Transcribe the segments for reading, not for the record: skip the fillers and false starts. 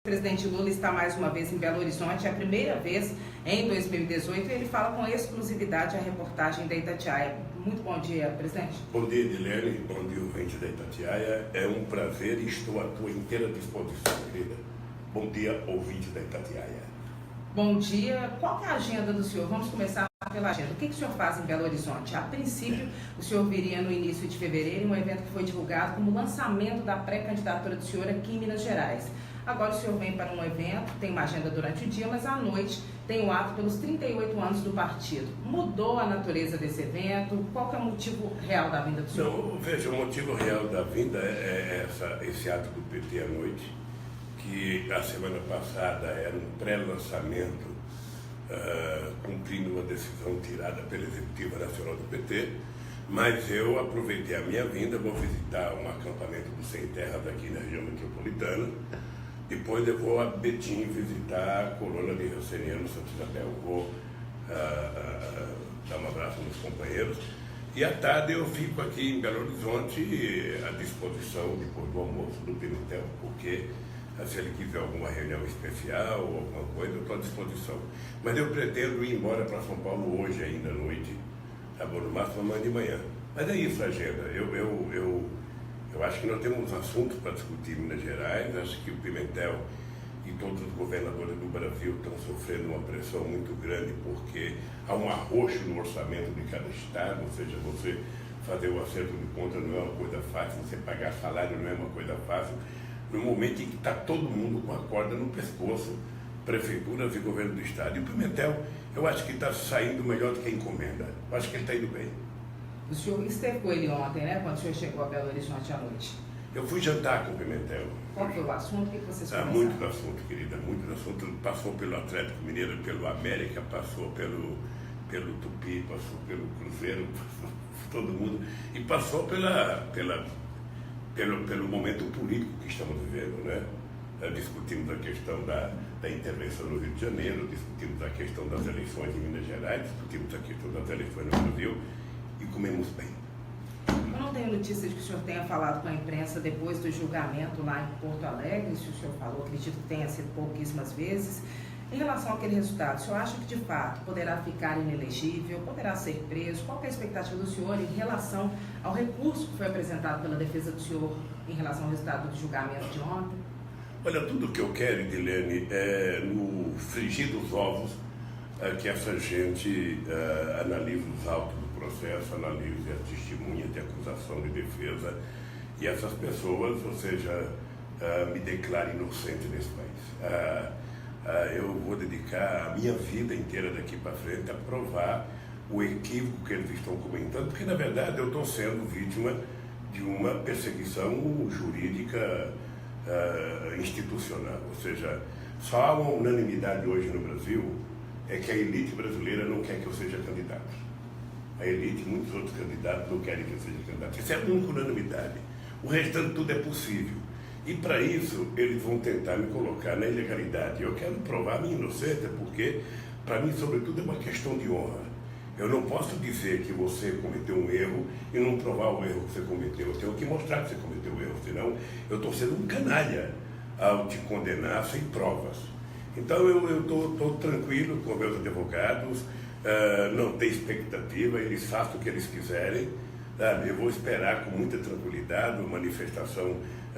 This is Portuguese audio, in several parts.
O presidente Lula está mais uma vez em Belo Horizonte, é a primeira vez em 2018, e ele fala com exclusividade a reportagem da Itatiaia. Muito bom dia, presidente. Bom dia, Edilene. Bom dia, ouvinte da Itatiaia. É um prazer e estou à tua inteira disposição, querida. Bom dia, ouvinte da Itatiaia. Bom dia. Qual é a agenda do senhor? Vamos começar pela agenda. O que o senhor faz em Belo Horizonte? A princípio, o senhor viria no início de fevereiro, um evento que foi divulgado como lançamento da pré-candidatura do senhor aqui em Minas Gerais. Agora o senhor vem para um evento, tem uma agenda durante o dia, mas à noite tem o ato pelos 38 anos do partido. Mudou a natureza desse evento? Qual que é o motivo real da vinda do senhor? Não, veja, o motivo real da vinda é esse ato do PT à noite, que a semana passada era um pré-lançamento, cumprindo uma decisão tirada pela Executiva Nacional do PT, mas eu aproveitei a minha vinda, vou visitar um acampamento dos Sem Terras aqui na região metropolitana. Depois eu vou a Betim visitar a colônia de Roceniano Santa Isabel. Vou dar um abraço nos companheiros. E à tarde eu fico aqui em Belo Horizonte à disposição, depois do almoço, do Pimentel, porque se ele quiser alguma reunião especial ou alguma coisa, eu estou à disposição. Mas eu pretendo ir embora para São Paulo hoje ainda à noite, tá bom? No máximo amanhã de manhã. Mas é isso a agenda. Eu acho que nós temos assuntos para discutir em Minas Gerais. Acho que o Pimentel e todos os governadores do Brasil estão sofrendo uma pressão muito grande porque há um arroxo no orçamento de cada estado, ou seja, você fazer o acerto de conta não é uma coisa fácil, você pagar salário não é uma coisa fácil, no momento em que está todo mundo com a corda no pescoço, prefeituras e governo do estado. E o Pimentel, eu acho que está saindo melhor do que a encomenda. Eu acho que ele está indo bem. O senhor esteve com ele ontem, né? Quando o senhor chegou a Belo Horizonte à noite. Eu fui jantar com o Pimentel. Qual foi o assunto? O que vocês conversaram? Muito assunto, querida, muito assunto. Passou pelo Atlético Mineiro, pelo América, passou pelo Tupi, passou pelo Cruzeiro, passou por todo mundo. E passou pelo momento político que estamos vivendo, né? Discutimos a questão da intervenção no Rio de Janeiro, discutimos a questão das eleições em Minas Gerais, discutimos a questão das eleições no Brasil. E comemos bem. Eu não tenho notícia de que o senhor tenha falado com a imprensa depois do julgamento lá em Porto Alegre. Se o senhor falou, acredito que tenha sido pouquíssimas vezes. Em relação àquele resultado, o senhor acha que de fato poderá ficar inelegível, poderá ser preso? Qual é a expectativa do senhor em relação ao recurso que foi apresentado pela defesa do senhor em relação ao resultado do julgamento de ontem? Olha, tudo o que eu quero, Edilene, é no frigir dos ovos que essa gente analise os autos do processo, analise as testemunhas de acusação e defesa, e essas pessoas, ou seja, me declarem inocente nesse país. Eu vou dedicar a minha vida inteira daqui para frente a provar o equívoco que eles estão comentando, porque na verdade eu estou sendo vítima de uma perseguição jurídica institucional, ou seja, só há uma unanimidade hoje no Brasil, é que a elite brasileira não quer que eu seja candidato. A elite, muitos outros candidatos não querem que eu seja candidato. Isso é a única unanimidade. O restante tudo é possível. E para isso, eles vão tentar me colocar na ilegalidade. Eu quero provar a minha inocência, porque para mim, sobretudo, é uma questão de honra. Eu não posso dizer que você cometeu um erro e não provar o erro que você cometeu. Eu tenho que mostrar que você cometeu o erro, senão eu estou sendo um canalha ao te condenar sem provas. Então eu estou tranquilo com meus advogados, não tenho expectativa, eles façam o que eles quiserem, sabe? Eu vou esperar com muita tranquilidade a manifestação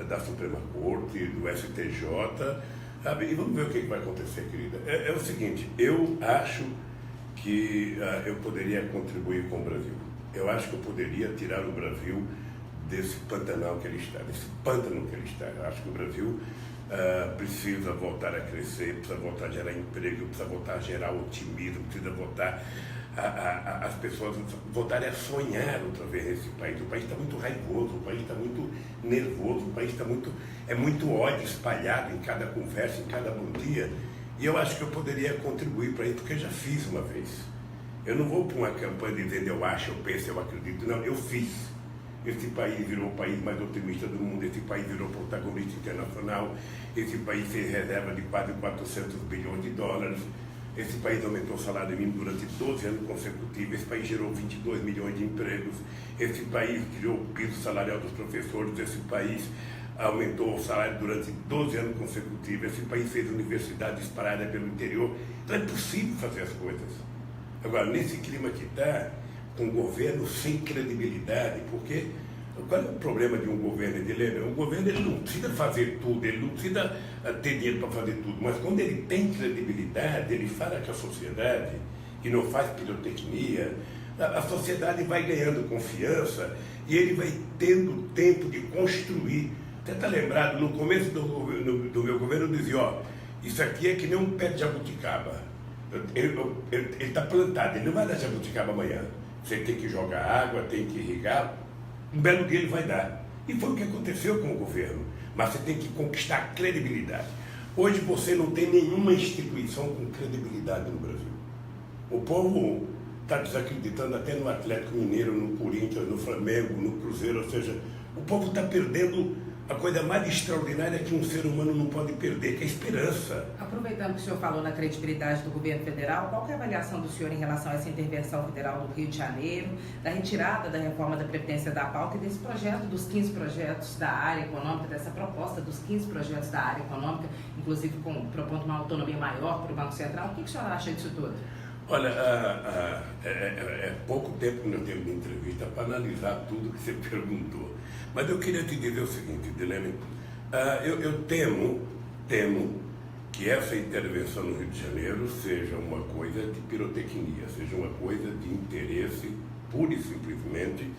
da Suprema Corte, do STJ, sabe? E vamos ver o que vai acontecer, querida. É o seguinte, eu acho que eu poderia contribuir com o Brasil. Eu acho que eu poderia tirar o Brasil desse pantanal que ele está, desse pântano que ele está. Eu acho que o Brasil precisa voltar a crescer, precisa voltar a gerar emprego, precisa voltar a gerar otimismo, precisa voltar as pessoas voltarem a sonhar outra vez nesse país. O país está muito raivoso, o país está muito nervoso, o país está muito ódio espalhado em cada conversa, em cada bom dia. E eu acho que eu poderia contribuir para isso, porque eu já fiz uma vez. Eu não vou para uma campanha dizendo eu acho, eu penso, eu acredito. Não, eu fiz. Esse país virou o país mais otimista do mundo, esse país virou protagonista internacional, esse país fez reserva de quase 400 bilhões de dólares, esse país aumentou o salário mínimo durante 12 anos consecutivos, esse país gerou 22 milhões de empregos, esse país criou o piso salarial dos professores, esse país aumentou o salário durante 12 anos consecutivos. Esse país fez universidade disparada pelo interior. Então é possível fazer as coisas. Agora, nesse clima que está, com um governo sem credibilidade, porque qual é o problema de um governo? Um governo ele não precisa fazer tudo, ele não precisa ter dinheiro para fazer tudo, mas quando ele tem credibilidade, ele fala com a sociedade e não faz pirotecnia, a sociedade vai ganhando confiança e ele vai tendo tempo de construir. Você está lembrado, no começo do meu governo eu dizia, ó, isso aqui é que nem um pé de jabuticaba. Ele está plantado, ele não vai dar jabuticaba amanhã. Você tem que jogar água, tem que irrigar, um belo dia ele vai dar. E foi o que aconteceu com o governo. Mas você tem que conquistar a credibilidade. Hoje você não tem nenhuma instituição com credibilidade no Brasil. O povo está desacreditando até no Atlético Mineiro, no Corinthians, no Flamengo, no Cruzeiro, ou seja, o povo está perdendo a coisa mais extraordinária que um ser humano não pode perder, que é a esperança. Aproveitando que o senhor falou na credibilidade do governo federal, qual que é a avaliação do senhor em relação a essa intervenção federal no Rio de Janeiro, da retirada da reforma da Previdência da pauta e desse projeto dos 15 projetos da área econômica, dessa proposta dos 15 projetos da área econômica, inclusive propondo uma autonomia maior para o Banco Central? O que o senhor acha disso tudo? Olha, é pouco tempo que nós temos de entrevista para analisar tudo que você perguntou. Mas eu queria te dizer o seguinte, Dilene, eu temo que essa intervenção no Rio de Janeiro seja uma coisa de pirotecnia, seja uma coisa de interesse, pura e simplesmente,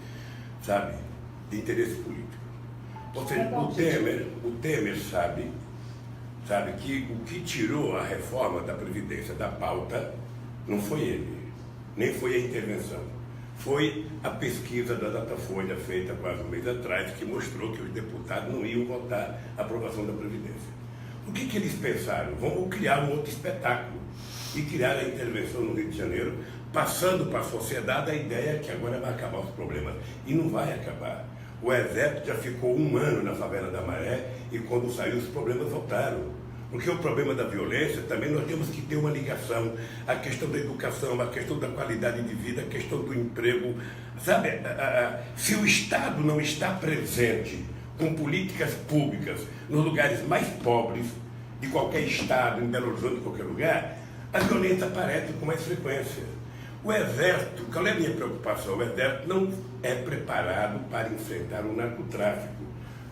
sabe, de interesse político. Ou seja, o Temer sabe que o que tirou a reforma da Previdência da pauta não foi ele, nem foi a intervenção. Foi a pesquisa da Datafolha feita quase um mês atrás, que mostrou que os deputados não iam votar a aprovação da Previdência. O que eles pensaram? Vamos criar um outro espetáculo e criar a intervenção no Rio de Janeiro, passando para a sociedade a ideia que agora vai acabar os problemas. E não vai acabar. O Exército já ficou 1 ano na favela da Maré e quando saiu os problemas voltaram. Porque o problema da violência também nós temos que ter uma ligação, a questão da educação, a questão da qualidade de vida, a questão do emprego. Sabe, se o Estado não está presente com políticas públicas nos lugares mais pobres de qualquer estado, em Belo Horizonte, em qualquer lugar, a violência aparece com mais frequência. O Exército, qual é a minha preocupação? O Exército não é preparado para enfrentar o narcotráfico.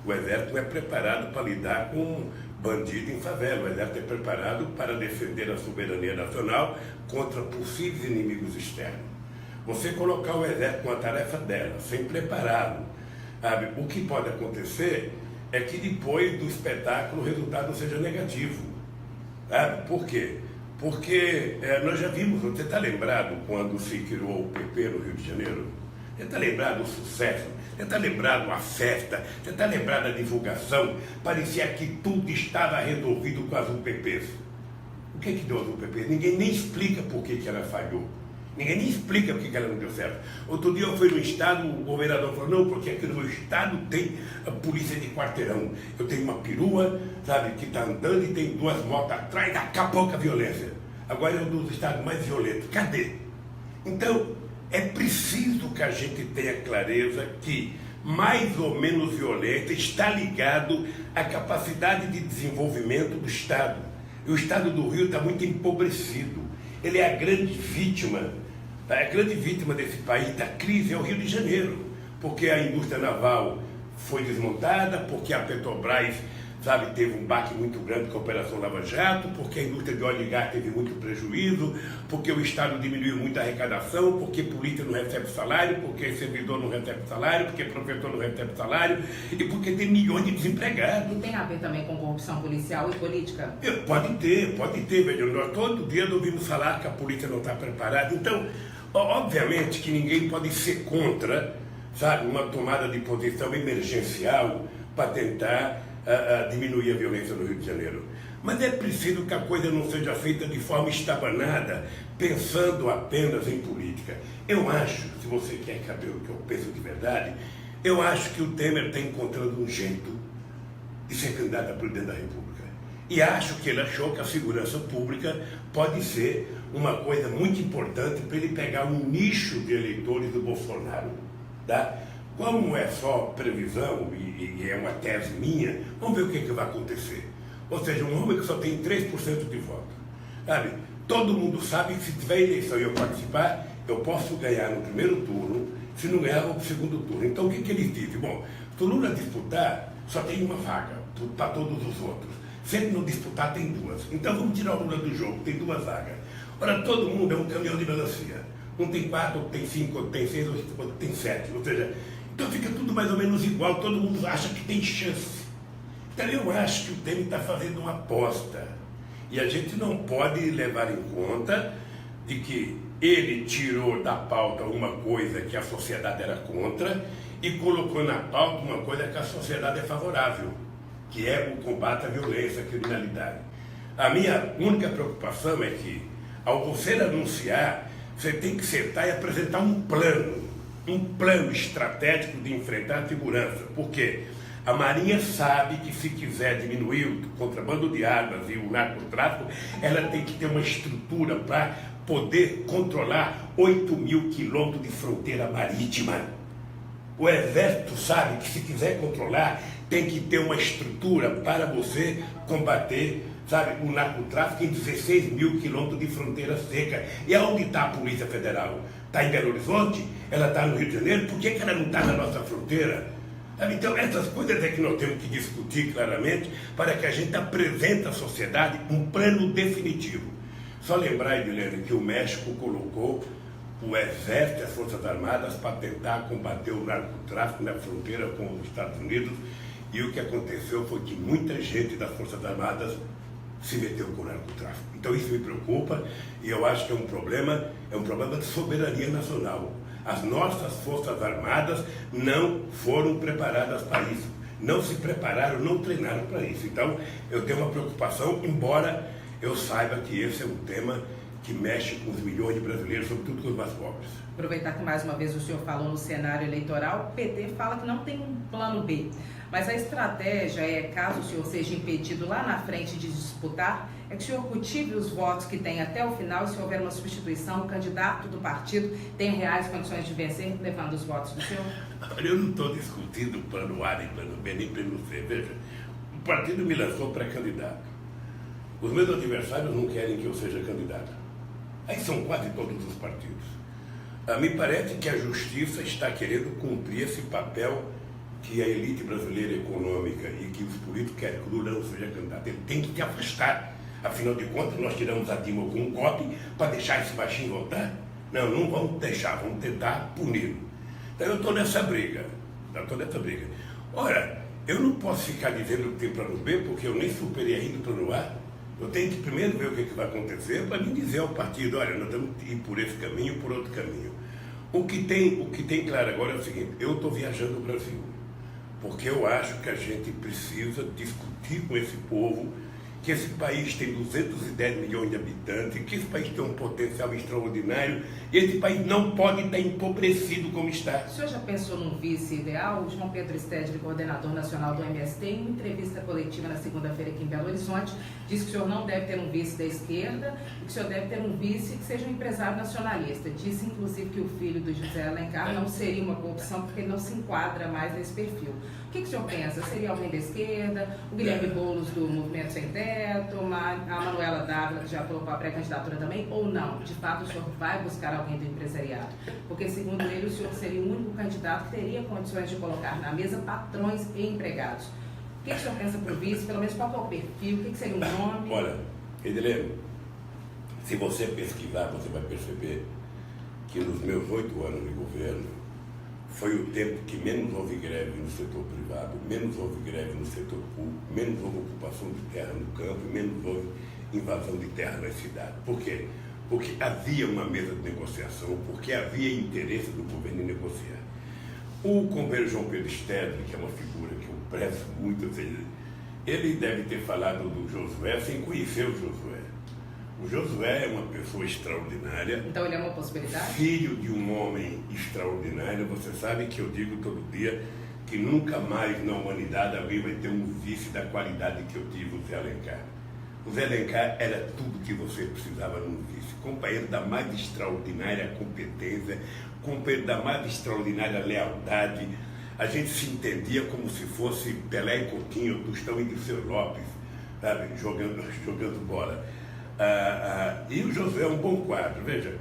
O Exército não é preparado para lidar com bandido em favela. O Exército é preparado para defender a soberania nacional contra possíveis inimigos externos. Você colocar o Exército com a tarefa dela, sem preparado, sabe? O que pode acontecer é que depois do espetáculo o resultado seja negativo. Sabe? Por quê? Porque nós já vimos, você está lembrado quando se criou o PP no Rio de Janeiro? Você está lembrado do sucesso? Você está lembrado a festa? Você está lembrado da divulgação? Parecia que tudo estava resolvido com as UPPs. O que deu as UPPs? Ninguém nem explica por que ela falhou. Ninguém nem explica por que ela não deu certo. Outro dia eu fui no estado, o governador falou, não, porque aqui no meu estado tem a polícia de quarteirão. Eu tenho uma perua, sabe, que está andando e tem 2 motos atrás, acabou com a violência. Agora é um dos estados mais violentos. Cadê? Então, é preciso que a gente tenha clareza que mais ou menos violenta está ligado à capacidade de desenvolvimento do Estado. E o Estado do Rio está muito empobrecido. Ele é a grande vítima desse país, da crise, é o Rio de Janeiro. Porque a indústria naval foi desmontada, porque a Petrobras, sabe, teve um baque muito grande com a Operação Lava Jato, porque a indústria de óleo e gás teve muito prejuízo, porque o Estado diminuiu muito a arrecadação, porque polícia não recebe salário, porque servidor não recebe salário, porque professor não recebe salário, e porque tem milhões de desempregados. E tem a ver também com corrupção policial e política? Pode ter, velho. Nós todo dia ouvimos falar que a polícia não está preparada. Então, obviamente que ninguém pode ser contra, sabe, uma tomada de posição emergencial para tentar diminuir a violência no Rio de Janeiro. Mas é preciso que a coisa não seja feita de forma estabanada, pensando apenas em política. Eu acho, se você quer saber o que eu penso de verdade, eu acho que o Temer está encontrando um jeito de ser candidato a presidente da República. E acho que ele achou que a segurança pública pode ser uma coisa muito importante para ele pegar um nicho de eleitores do Bolsonaro. Tá? como é só previsão e é uma tese minha, vamos ver o que vai acontecer. Ou seja, um homem que só tem 3% de voto. Sabe? Todo mundo sabe que se tiver eleição e eu participar, eu posso ganhar no primeiro turno, se não ganhar, vou para o segundo turno. Então o que eles dizem? Bom, se o Lula disputar, só tem uma vaga para todos os outros. Se ele não disputar, tem duas. Então vamos tirar o Lula do jogo, tem duas vagas. Ora, todo mundo é um caminhão de melancia. Um tem 4, outro tem 5, outro tem 6, outro tem 7. Ou seja, então fica tudo mais ou menos igual, todo mundo acha que tem chance. Então eu acho que o Temer está fazendo uma aposta. E a gente não pode levar em conta de que ele tirou da pauta uma coisa que a sociedade era contra e colocou na pauta uma coisa que a sociedade é favorável, que é o combate à violência, à criminalidade. A minha única preocupação é que, ao você anunciar, você tem que sentar e apresentar um plano estratégico de enfrentar a segurança. Por quê? A Marinha sabe que se quiser diminuir o contrabando de armas e o narcotráfico, ela tem que ter uma estrutura para poder controlar 8.000 quilômetros de fronteira marítima. O Exército sabe que se quiser controlar, tem que ter uma estrutura para você combater, sabe, o narcotráfico em 16.000 quilômetros de fronteira seca. E aonde está a Polícia Federal? Está em Belo Horizonte? Ela está no Rio de Janeiro? Por que ela não está na nossa fronteira? Então, essas coisas é que nós temos que discutir claramente para que a gente apresente à sociedade um plano definitivo. Só lembrar, Edilene, que o México colocou o Exército e as Forças Armadas para tentar combater o narcotráfico na fronteira com os Estados Unidos, e o que aconteceu foi que muita gente das Forças Armadas se meteu com o narcotráfico. Então isso me preocupa e eu acho que é um problema de soberania nacional. As nossas Forças Armadas não foram preparadas para isso. Não se prepararam, não treinaram para isso. Então, eu tenho uma preocupação, embora eu saiba que esse é um tema que mexe com os milhões de brasileiros, sobretudo com os mais pobres. Aproveitar que mais uma vez o senhor falou no cenário eleitoral, o PT fala que não tem um plano B. Mas a estratégia é, caso o senhor seja impedido lá na frente de disputar, é que o senhor cultive os votos que tem até o final e se houver uma substituição, o candidato do partido tem reais condições de vencer, levando os votos do senhor? Eu não estou discutindo plano A, nem plano B, nem plano C. Veja, o partido me lançou pré-candidato. Os meus adversários não querem que eu seja candidato. Aí são quase todos os partidos. Me parece que a justiça está querendo cumprir esse papel que a elite brasileira econômica e que os políticos querem que o Lula não seja candidato. Ele tem que te afastar. Afinal de contas, nós tiramos a Dilma com um golpe para deixar esse baixinho voltar? Não, não vamos deixar, vamos tentar puni-lo. Então eu estou nessa briga. Ora, eu não posso ficar dizendo que tem plano B, porque eu nem superei ainda o plano A. Eu tenho que primeiro ver o que vai acontecer para me dizer ao partido, olha, nós temos que ir por esse caminho, por outro caminho. O que tem claro agora é o seguinte, eu estou viajando o Brasil, porque eu acho que a gente precisa discutir com esse povo que esse país tem 210 milhões de habitantes, que esse país tem um potencial extraordinário, e esse país não pode estar empobrecido como está. O senhor já pensou num vice ideal? O João Pedro Stedley, coordenador nacional do MST, em uma entrevista coletiva na segunda-feira aqui em Belo Horizonte, disse que o senhor não deve ter um vice da esquerda e que o senhor deve ter um vice que seja um empresário nacionalista. Disse, inclusive, que o filho do José Alencar não seria uma boa opção porque ele não se enquadra mais nesse perfil. O que o senhor pensa? Seria alguém da esquerda? O Guilherme Boulos do Movimento Sem Teto? A Manuela Dávila, que já colocou a pré-candidatura também? Ou não? De fato, o senhor vai buscar alguém do empresariado? Porque, segundo ele, o senhor seria o único candidato que teria condições de colocar na mesa patrões e empregados. O que o senhor pensa para o vice? Pelo menos qual é o perfil? O que seria o nome? Olha, Edilene, se você pesquisar, você vai perceber que nos meus 8 anos de governo, foi o tempo que menos houve greve no setor privado, menos houve greve no setor público, menos houve ocupação de terra no campo, menos houve invasão de terra nas cidades. Por quê? Porque havia uma mesa de negociação, porque havia interesse do governo em negociar. O companheiro João Pedro Stedley, que é uma figura que eu prezo muito, ou seja, ele deve ter falado do Josué sem conhecer o Josué. O Josué é uma pessoa extraordinária. Então ele é uma possibilidade? Filho de um homem extraordinário. Você sabe que eu digo todo dia que nunca mais na humanidade alguém vai ter um vice da qualidade que eu tive, o Zé Alencar. O Zé Alencar era tudo que você precisava num vice. Companheiro da mais extraordinária competência, companheiro da mais extraordinária lealdade. a gente se entendia como se fosse Pelé e Coutinho, Tostão e Dirceu Lopes, sabe, jogando bola. E o Josué é um bom quadro, veja.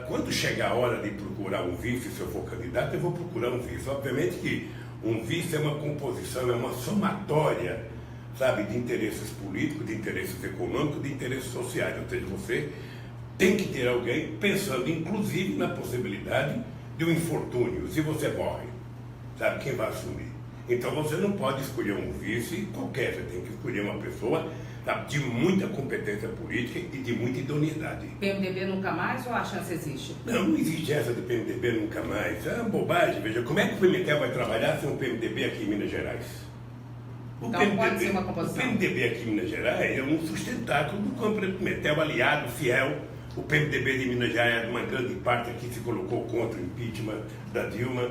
Quando chegar a hora de procurar um vice, se eu for candidato, eu vou procurar um vice. Obviamente que um vice é uma composição, é uma somatória, sabe, de interesses políticos, de interesses econômicos, de interesses sociais. Ou seja, você tem que ter alguém pensando, inclusive, na possibilidade de um infortúnio. Se você morre, sabe, quem vai assumir? Então você não pode escolher um vice qualquer, você tem que escolher uma pessoa, sabe, de muita competência política e de muita idoneidade. PMDB nunca mais ou a chance existe? Não existe essa de PMDB nunca mais. É uma bobagem, veja. Como é que o Pimentel vai trabalhar sem um PMDB aqui em Minas Gerais? Então pode ser uma composição. O PMDB aqui em Minas Gerais é um sustentáculo do campo do Pimentel, aliado, fiel. O PMDB de Minas Gerais, uma grande parte aqui se colocou contra o impeachment da Dilma.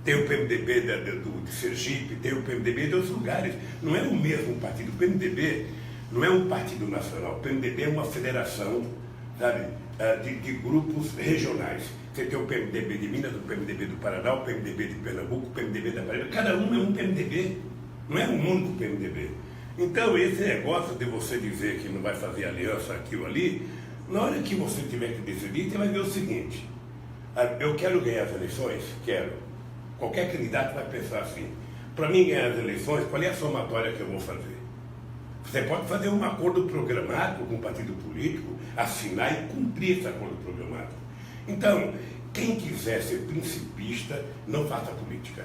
Tem o PMDB de Sergipe, tem o PMDB de outros lugares. Não é o mesmo partido. O PMDB não é um partido nacional. O PMDB é uma federação, sabe, de grupos regionais. Você tem o PMDB de Minas, o PMDB do Paraná, o PMDB de Pernambuco, o PMDB da Paraíba. Cada um é um PMDB. Não é um único PMDB. Então, esse negócio de você dizer que não vai fazer aliança aqui ou ali, na hora que você tiver que decidir, você vai ver o seguinte. Eu quero ganhar as eleições? Quero. Qualquer candidato vai pensar assim. Para mim ganhar as eleições, qual é a somatória que eu vou fazer? Você pode fazer um acordo programático com um partido político, assinar e cumprir esse acordo programático. Então, quem quiser ser principista, não faça política.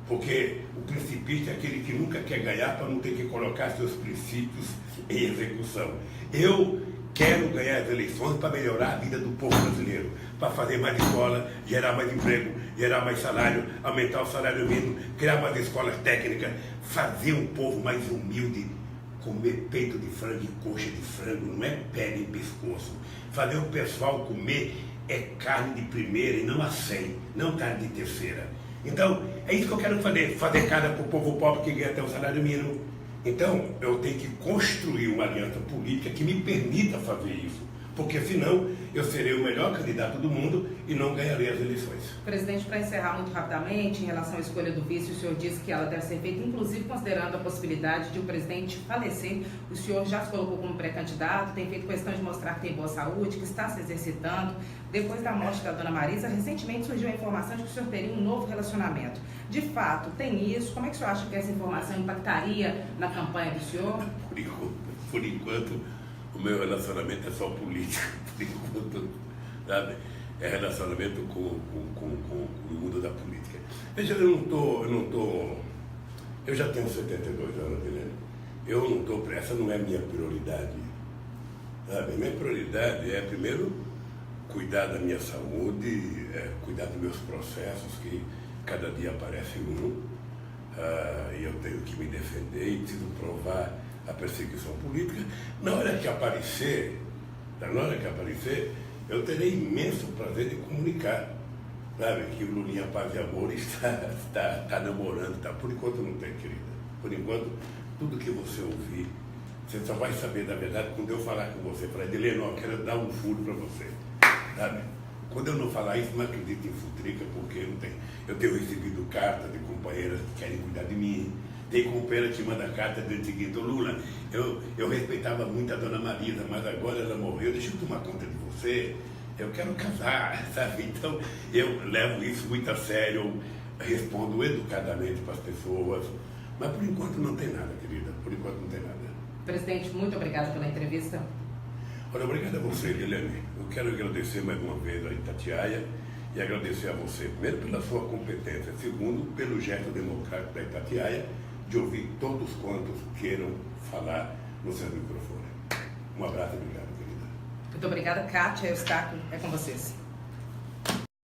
Porque o principista é aquele que nunca quer ganhar para não ter que colocar seus princípios em execução. Eu quero ganhar as eleições para melhorar a vida do povo brasileiro, para fazer mais escola, gerar mais emprego, gerar mais salário, aumentar o salário mínimo, criar mais escolas técnicas, fazer um povo mais humilde, comer peito de frango e coxa de frango, não é pele e pescoço. Fazer o pessoal comer carne de primeira e não a 100, não carne de terceira. Então, é isso que eu quero fazer cara para o povo pobre que ganha até o salário mínimo. Então, eu tenho que construir uma aliança política que me permita fazer isso, porque senão eu serei o melhor candidato do mundo e não ganharei as eleições. Presidente, para encerrar muito rapidamente, em relação à escolha do vice, o senhor disse que ela deve ser feita, inclusive considerando a possibilidade de o presidente falecer. O senhor já se colocou como pré-candidato, tem feito questão de mostrar que tem boa saúde, que está se exercitando. Depois da morte da dona Marisa, recentemente surgiu a informação de que o senhor teria um novo relacionamento. De fato, tem isso? Como é que o senhor acha que essa informação impactaria na campanha do senhor? Por enquanto, o meu relacionamento é só político. Por enquanto, sabe? É relacionamento com o mundo da política. Veja, eu já tenho 72 anos, Helena. Eu não estou, essa não é a minha prioridade. Sabe? A minha prioridade é, primeiro, cuidar da minha saúde, cuidar dos meus processos, que cada dia aparece um, e eu tenho que me defender e preciso provar a perseguição política. Na hora que aparecer, eu terei imenso prazer de comunicar, sabe, que o Lulinha Paz e Amor está namorando, tá? Por enquanto não tem, querida. Por enquanto, tudo que você ouvir, você só vai saber da verdade quando eu falar com você. Falar, Adeleno, eu quero dar um furo para você, sabe? Quando eu não falar isso, não acredito em futrica, porque não tem. Eu tenho recebido cartas de companheiras que querem cuidar de mim. Tem companheira que manda carta dizendo o seguinte: Lula, eu respeitava muito a dona Marisa, mas agora ela morreu, deixa eu tomar conta de você, eu quero casar, sabe? Então, eu levo isso muito a sério, eu respondo educadamente para as pessoas, mas por enquanto não tem nada, querida, por enquanto não tem nada. Presidente, muito obrigado pela entrevista. Olha, obrigado a você, Helene. Eu quero agradecer mais uma vez a Itatiaia e agradecer a você, primeiro, pela sua competência, segundo, pelo gesto democrático da Itatiaia de ouvir todos quantos queiram falar no seu microfone. Um abraço e obrigado, querida. Muito obrigada, Kátia. Eustáquio, é com vocês.